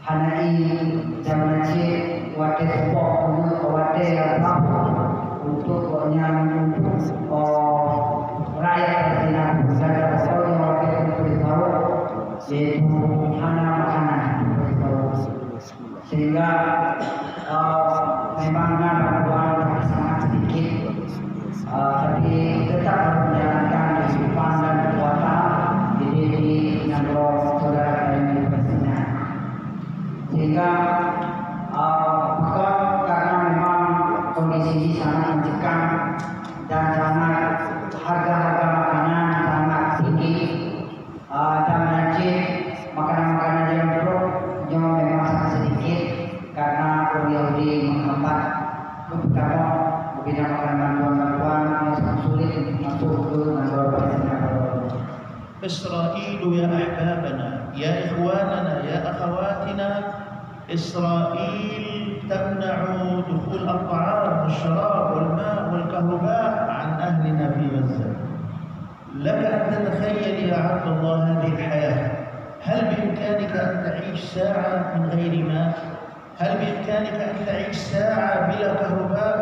Hanai zaman wakil إسرائيل يا أحبابنا يا إخواننا يا أخواتنا، إسرائيل تمنع دخول الطعام والشراب والماء والكهرباء عن أهلنا في غزة. لك أن تتخيل يا عبد الله هذه الحياة. هل بإمكانك أن تعيش ساعة من غير ماء؟ هل بإمكانك أن تعيش ساعة بلا كهرباء؟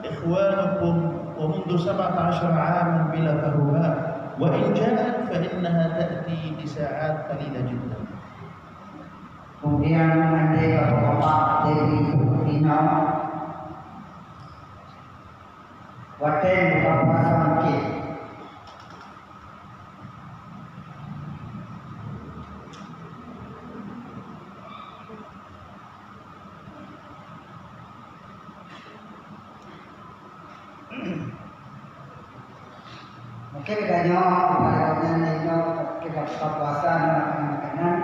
إخوانكم ومنذ 17 عاما بلا كهرباء، وإن جاءت فإنها تأتي لساعات قليلة جدا. Kemudian andai bapak dari Pino Waten buka puasa mungkin mungkin bedanya pada itu kita buka puasa dan makanan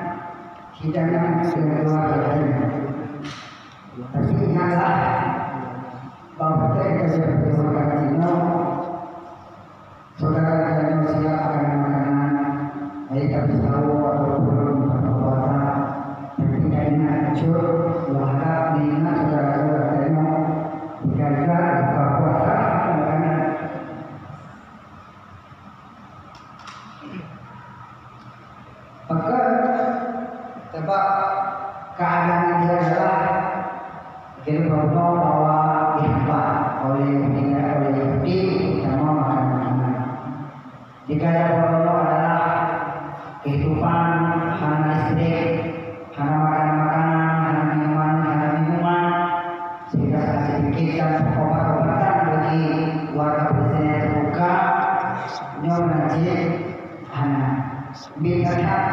hidangan kedua lainnya. Tapi ingatlah bahwa kita sebagai orang Cina, saudara dan manusia akan makanan baik kami tahu ataupun berpuasa. Tapi kita ingat jujur bahwa ingat saudara-saudara Cina jika berpuasa makanan. Maka sebab keadaan dia adalah kita tahu bahwa dihembak oleh Yahudi sama makanan. Jika yang pertama adalah kehidupan hanya listrik, hanya makanan, hanya minuman, sehingga sedikit dan obat-obatan bagi warga Palestina yang terbuka, nyonajib hanya biarkan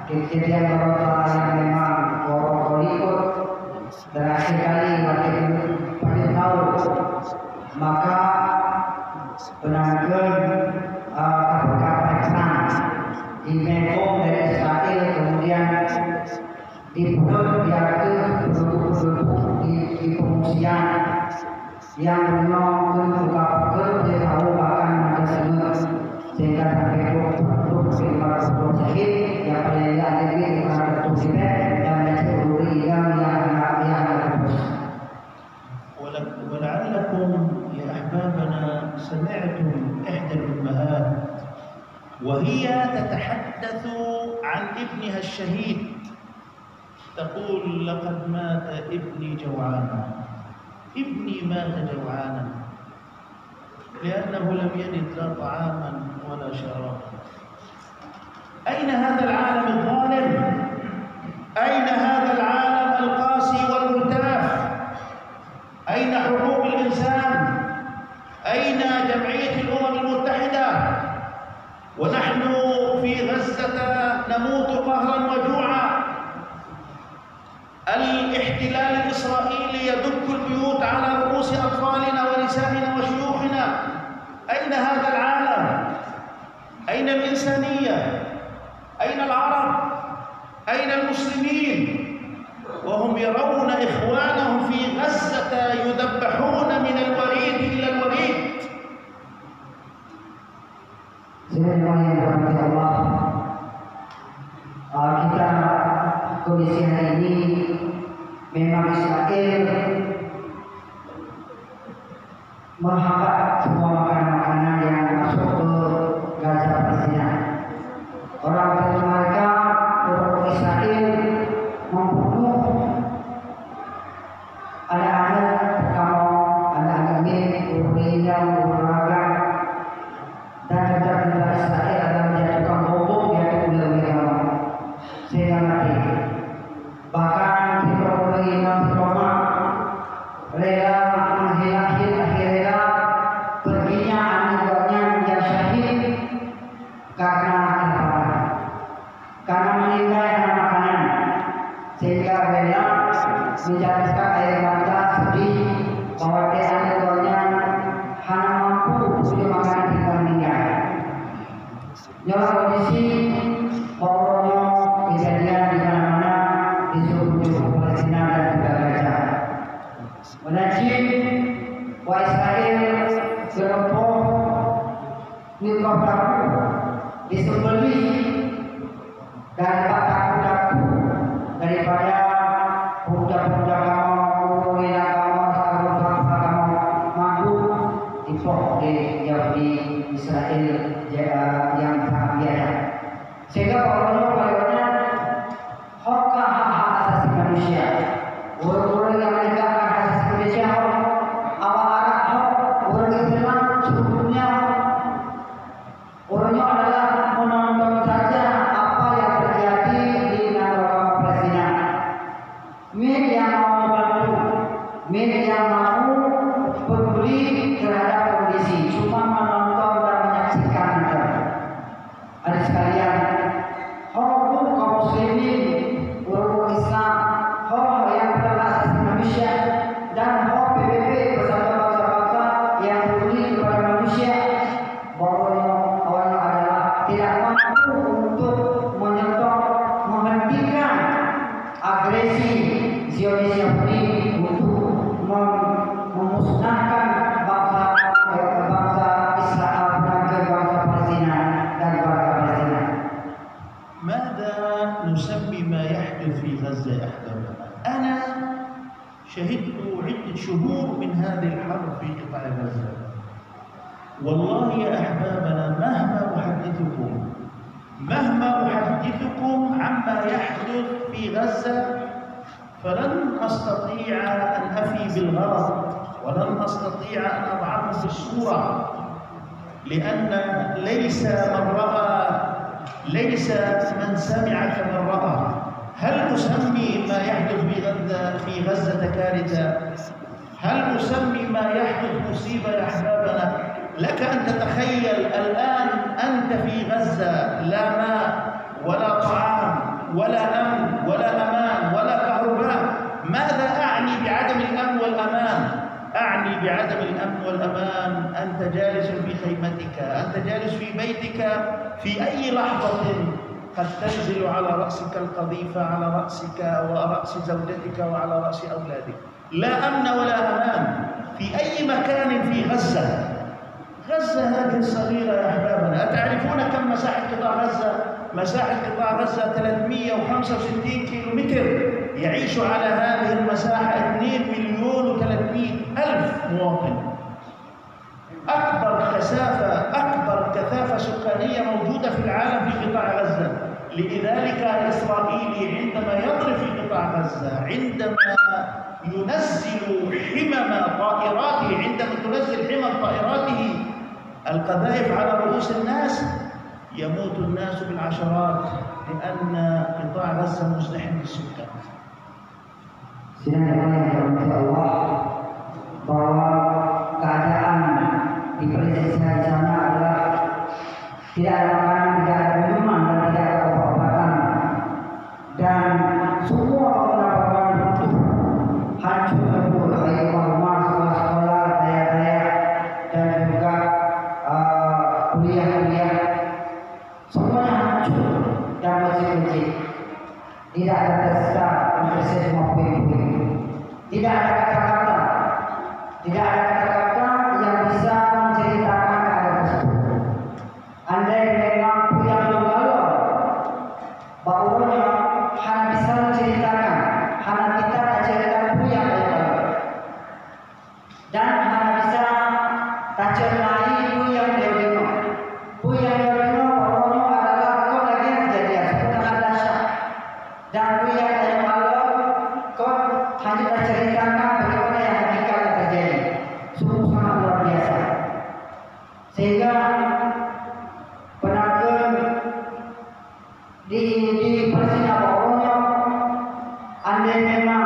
kejadian beberapa yang memang orang ikut terakhir kali pada tahu, maka penanggung kapal di Mekong dari Israel kemudian dibunuh diatur penduduk di pengungsian yang memang buka tahu bahkan ada sehingga sampai produk sahih yang paling ada di mana tujuan dan mencuri yang ولعلكم يا أحبابنا سمعتم إحدى الأمهات وهي تتحدث عن ابنها الشهيد تقول لقد مات ابني جوعانا، ابني مات جوعانا لأنه لم يجد لا طعاما ولا شرابا. أين هذا العالم الظالم؟ أين هذا العالم القاسي والملتف؟ أين حقوق الإنسان؟ أين جمعية الأمم المتحدة؟ ونحن في غزة نموت قهرا وجوعا. الاحتلال الإسرائيلي يدك البيوت على رؤوس أطفالنا ونسائنا وشيوخنا. أين هذا العالم؟ أين الإنسانية؟ أين العرب؟ أين المسلمين؟ وهم يرون إخوانهم في غزة يذبحون من الوريد إلى الوريد. Kita kondisi hari ini memang Israel menghambat semua makanan yang masuk ke Gaza Palestina. Orang mereka Israel membunuh anak-anak kaum, anak-anak ini yang beragam dan tentara Israel adalah menjatuhkan bom yang mereka sehingga mati. Bahkan di Roma rela akhirnya perginya anak-anaknya yang syahid karena meninggal makanan sehingga rela menjatuhkan air mata sedih bahwa anak-anaknya hanya mampu untuk makan hingga meninggal. Nyawa kondisi bahwa kejadian di mana-mana di seluruh Palestina dan juga Gaza. Menajib wa Israel serempok nikah disembelih sehingga orang-orang hak asasi manusia. Orang-orang yang menegakkan hak asasi manusia, awak hak orang Islam sebetulnya orangnya adalah menonton saja apa yang terjadi di negara Palestina. Media mau membantu, media mau peduli terhadap kondisi, cuma menonton dan menyaksikan saja. Adik sekalian, hukum kaum muslimin, orang Islam, hak yang berasas manusia, dan hak PBB bersama bangsa-bangsa yang peduli kepada manusia, bahwa awalnya adalah tidak mampu untuk menyetop, menghentikan agresi Zionis Yahudi untuk memusnahkan bangsa Israel dan bangsa Palestina dan warga Palestina. ماذا نسمي ما يحدث في غزة يا أحبابنا؟ أنا شهدت عدة شهور من هذه الحرب في قطاع غزة. والله يا أحبابنا مهما أحدثكم عما يحدث في غزة فلن أستطيع أن أفي بالغرض ولن أستطيع أن أضعه في الصورة، لأن ليس من سمع كمن رأى. هل نسمي ما يحدث في غزة كارثة؟ هل نسمي ما يحدث مصيبة يا أحبابنا؟ لك أن تتخيل الآن أنت في غزة لا ماء ولا طعام ولا أمن ولا أمان ولا كهرباء. ماذا أعني بعدم الأمن والأمان؟ أعني بعدم الأمن والأمان أنت جالس في خيمتك، أنت جالس في بيتك، في أي لحظة قد تنزل على رأسك القذيفة، على رأسك ورأس زوجتك وعلى رأس أولادك. لا أمن ولا أمان في أي مكان في غزة. غزة هذه الصغيرة يا أحبابنا، أتعرفون كم مساحة قطاع غزة؟ مساحة قطاع غزة 365 كيلومتر، يعيش على هذه المساحة 2,300,000 مواطن. أكبر كثافة سكانية موجودة في العالم في قطاع غزة. لذلك الإسرائيلي عندما يضرب في قطاع غزة، عندما ينزل حمم طائراته، عندما تنزل حمم طائراته القذائف على رؤوس الناس، يموت الناس بالعشرات لأن قطاع غزة مزدحم بالسكان. Sidang yang dirahmati Allah, bahwa keadaan di Palestina di sana adalah tidak ada makanan, tidak ada minuman, dan tidak ada obat-obatan, dan semua bangunan itu hancur lebur, baik rumah, sekolah-sekolah, daya-daya, dan juga kuliah-kuliah, semuanya hancur, dan masjid-masjid tidak ada tersisa untuk semua puing-puing. Tidak ada kata-kata yang bisa menceritakan keadaan tersebut. Andai memang punya lalu, bahwa hanya bisa menceritakan, hanya kita menceritakan punya lalu, dan hanya bisa menceritakan punya lalu, bahwa adalah kau lagi yang kejadian sebenarnya dahsyat, dan punya lalu kau hanya menceritakan bagaimana yang hakikatnya terjadi. Sungguh sangat luar biasa. Sehingga penanggung di Palestina bahwa andai memang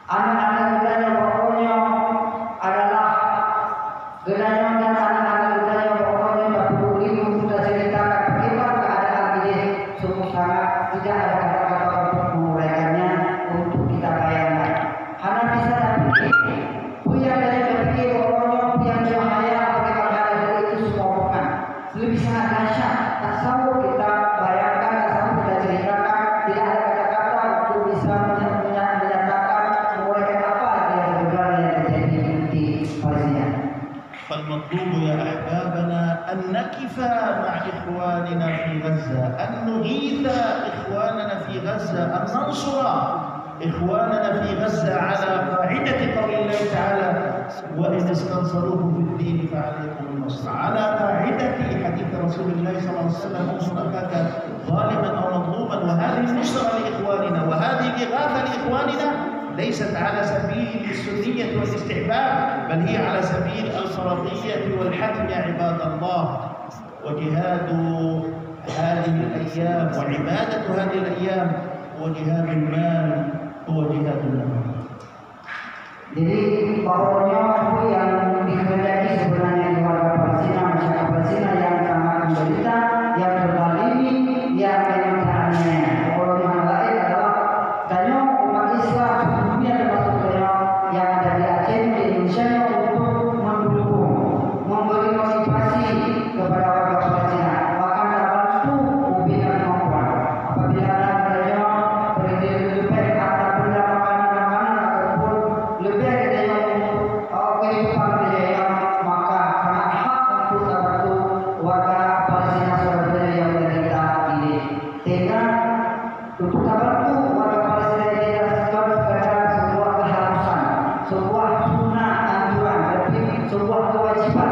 anak-anak mudanya bahwa adalah gerangan dan anak-anak mudanya bahwa tak perlu sudah ceritakan bagaimana keadaan ini, sungguh sangat tidak ada kata-kata untuk menguraikannya untuk kita bayangkan. Hanya bisa berpikir, punya dari berpikir bahwa yang bahaya bagaimana itu semua bukan lebih sangat dahsyat, tak sanggup kita bayangkan, tak sanggup kita ceritakan, tidak ada kata-kata untuk bisa menyatakan menguraikan apa yang sebenarnya terjadi di Palestina. فالمطلوب يا أحبابنا أن نقف مع إخواننا في غزة، أن نغيث إخواننا في غزة، أن ننصر إخواننا في غزة على قاعدة قول الله تعالى: وإن استنصروكم في الدين فعليكم المصلحة على قاعدة حديث رسول الله صلى الله عليه وسلم انصر أخاك ظالما أو مظلوما. وهذه النصرة لإخواننا وهذه الإغاثة لإخواننا ليست على سبيل السنية والاستحباب، بل هي على سبيل الفرضية والحتم يا عباد الله. وجهاد هذه الأيام وعبادة هذه الأيام هو جهاد المال، هو جهاد النفس. Jadi pokoknya itu yang dikehendaki sebenarnya di warga Palestina, masyarakat Palestina yang sangat menderita, yang terzalimi, yang kenyataannya. Pokoknya yang lain adalah tanya umat Islam sebelumnya termasuk tanya yang ada di Aceh, di Indonesia untuk mendukung, memberi motivasi kepada warga Palestina. Bahkan bantu membina kemampuan. Apabila ada tanya berdiri atau benda makanan ataupun lebih dari kehidupan budaya, maka sangat hak untuk satu warga Palestina saudara yang menderita ini. Sehingga untuk satu warga Palestina ini bukan sekadar sebuah keharusan, sebuah sunnah anjuran, tapi sebuah kewajiban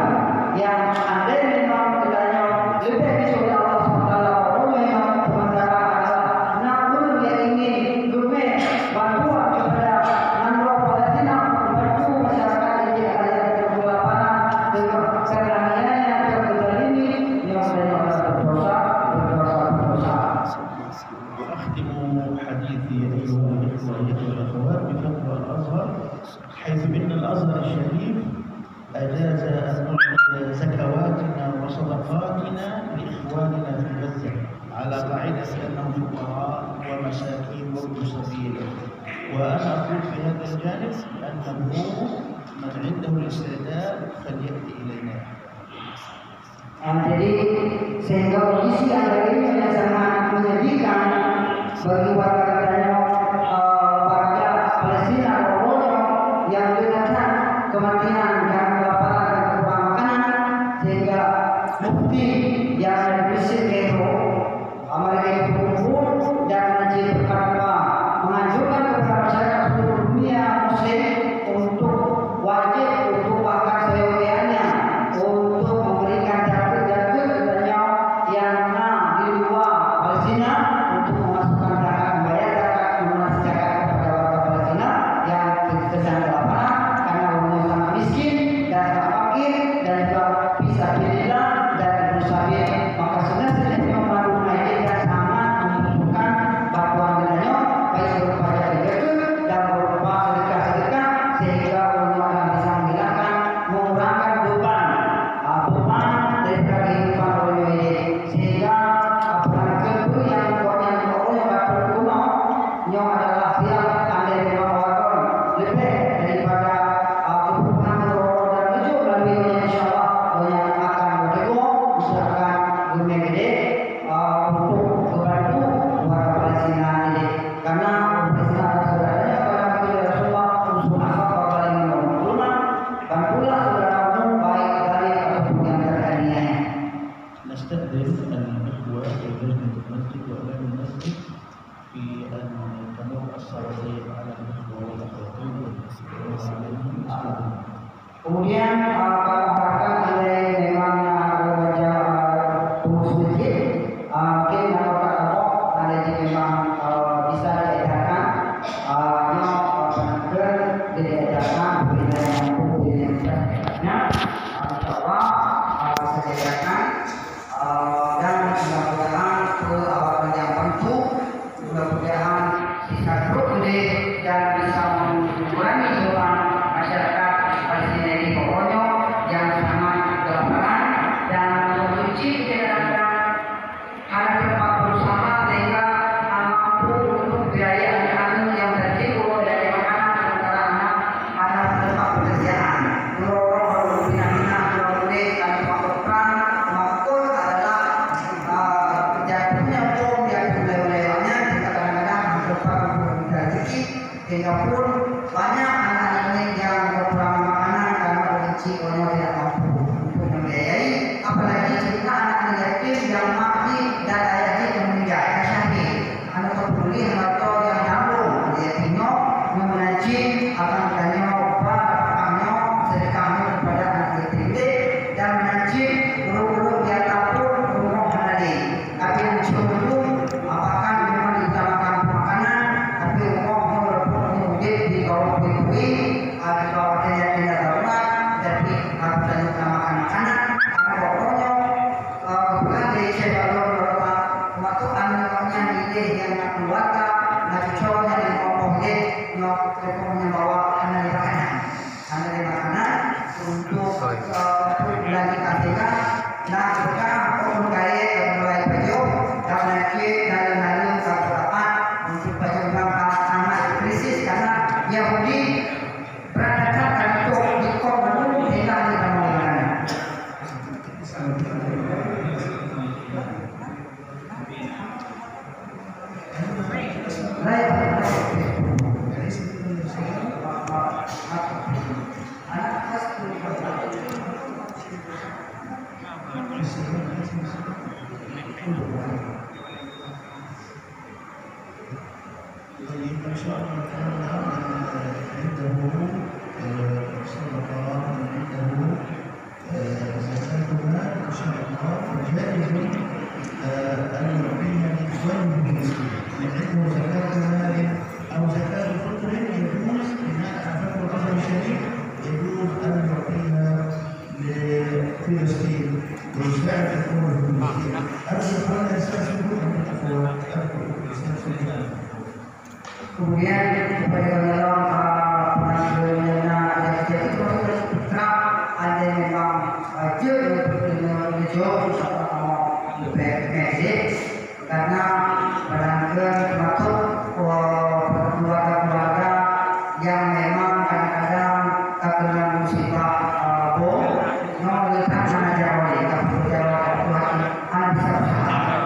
yang ada memang kepadanya lebih disuruh Allah SWT. Orang yang sementara adalah namun yang ingin gemar bantuan kepada Nandro Palestina, membantu masyarakat ini ada yang berkelaparan dengan keraniannya yang terzalimi yang berdosa. وأختم حديثي أيها الإخوة والأخوات بفتوى الأزهر، حيث أن الأزهر الشريف أجاز أن نعطي زكواتنا وصدقاتنا لإخواننا في غزة على قاعدة أنهم فقراء ومساكين وابن سبيل. وأنا أقول في هذا الجانب أنه من عنده الاستعداد فليأتي إلينا. Jadi sehingga kondisi yang ini sangat menyedihkan bagi warga Palestina yang dengan kematian dan kelaparan dan kekurangan makanan, sehingga bukti yang berisik itu Amerika itu pun dan menjadi berfatwa menganjurkan kepada masyarakat seluruh dunia Muslim untuk wajib untuk bahkan seyogianya untuk memberikan jaga kepadanya yang di luar Palestina untuk memasukkan zakat, membayar zakat, melunasi zakat kepada warga Palestina yang sedang kelaparan karena umumnya sangat miskin dan sangat fakir dan juga fisabilillah dan berusaha. Maka sebenarnya yang melakukan ini dan sangat membutuhkan bantuan dengannya baik berupa zakat dan berupa sedekah-sedekah sehingga umumnya bisa menghilangkan, mengurangkan beban dari kehidupan orang ini, sehingga apalagi yang berguna yang adalah siap anda memang orang lebih daripada kebutuhan orang dan itu melalui insyaallah yang akan berguna usahakan dunia gede untuk membantu warga Palestina ini, karena Palestina adalah saudaranya pada kita Rasulullah usul asal paling menolong bantulah saudaramu baik dari ataupun yang terkaniaya. نستأذن الإخوة لجنة المسجد وإعلام المسجد في أن تمر الصلاتين على الإخوة والأخوات. Kemudian mengharapkan oleh memang wajah pengurus masjid, mungkin menurut ada memang bisa diedarkan, diedarkan berbeda dengan buku yang selanjutnya, insyaallah bisa diedarkan dan mudah-mudahan ke awal yang bantu, mudah-mudahan bisa terus dan bisa mengurangi beban masyarakat Palestina ini pokoknya yang sangat kelaparan dan mencuci kadang-kadang ada tempat berusaha sehingga mampu untuk biaya anak yang tertidur dari makanan sementara anak tempat pekerjaan. Lorong harus bina-bina lorong kali makan maupun adalah jatuhnya bom yang lewat-lewatnya kita kadang-kadang tempat rezeki sehingga pun banyak anak-anak ini yang kekurangan makanan karena rezeki orang tidak mampu untuk membiayai, apalagi jika anak-anak yatim yang mati dan ayahnya yang meninggal yang syahid, anak peduli atau yang nyambung yatimnya memenangi akan bertanya apa sedekahnya kepada anak yatim dan menanti شاء الله تعالى عنده صدقة عنده زكاتها إن شاء الله فجائز أن يعطيها لإخوانه المسلمين عنده زكاة مال أو زكاة فطر يجوز بناء على فتوى الأزهر الشريف يجوز أن يعطيها لفلسطين ويساعد إخوانه المسلمين. أرجو أن يستفيدوا من الأخوات Kemudian kepada dalam penasihatnya jadi proses putra ada memang aja dengan jauh sama basic karena barangkali termasuk keluarga-keluarga yang memang kadang-kadang terkena musibah bom, letak mana jauh ni, tapi jauh Tuhan anak bisa usaha.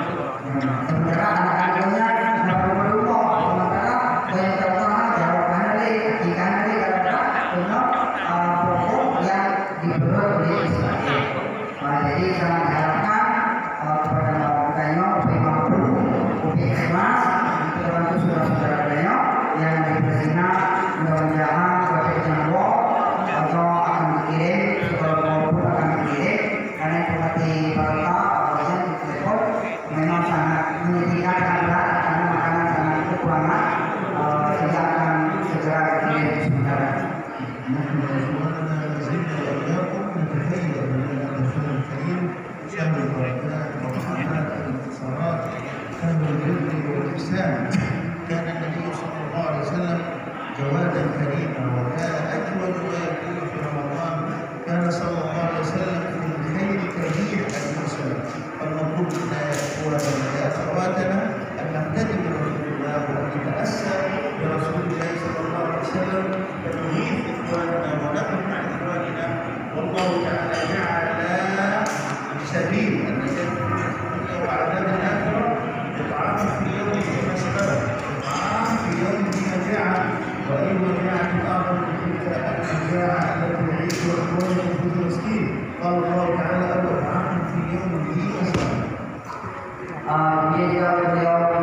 Sementara anak-anaknya nak berumur, sementara banyak terutama jauh kanali, kaki kanali kadang-kadang pokok yang diberi oleh Israel. Jadi sangat diharapkan kepada mereka supaya mampu, supaya ikhlas, untuk bantu saudara-saudara mereka yang dipercaya mudah-mudahan proses jangkau atau akan dikirim setelah maupun akan dikirim karena seperti mereka awalnya di telepon memang sangat menyedihkan karena makanan sangat kekurangan sehingga akan segera dikirim sementara. شهر البركات والرحمات والانتصارات شهر البر والإحسان. كان النبي صلى الله عليه وسلم جوادا كريما وكان أجود ما يكون في رمضان. كان صلى الله عليه وسلم في الخير كثير عليه وسلم. فالمطلوب منا يا إخواننا يا أخواتنا أن نقتدي برسول الله وأن نتأسى برسول الله صلى الله عليه وسلم ونغيث إخواننا ونقف مع إخواننا. والله تعالى جعل سبيل النجاة من الدنيا وعذاب الآخرة إطعام في يوم ذي مسغبة، إطعام في يوم ذي مجاعة، وأي مجاعة أعظم من تلك المجاعة التي يعيشها إخواننا في فلسطين. قال الله تعالى: إطعام في يوم ذي مسغبة. Dia juga beliau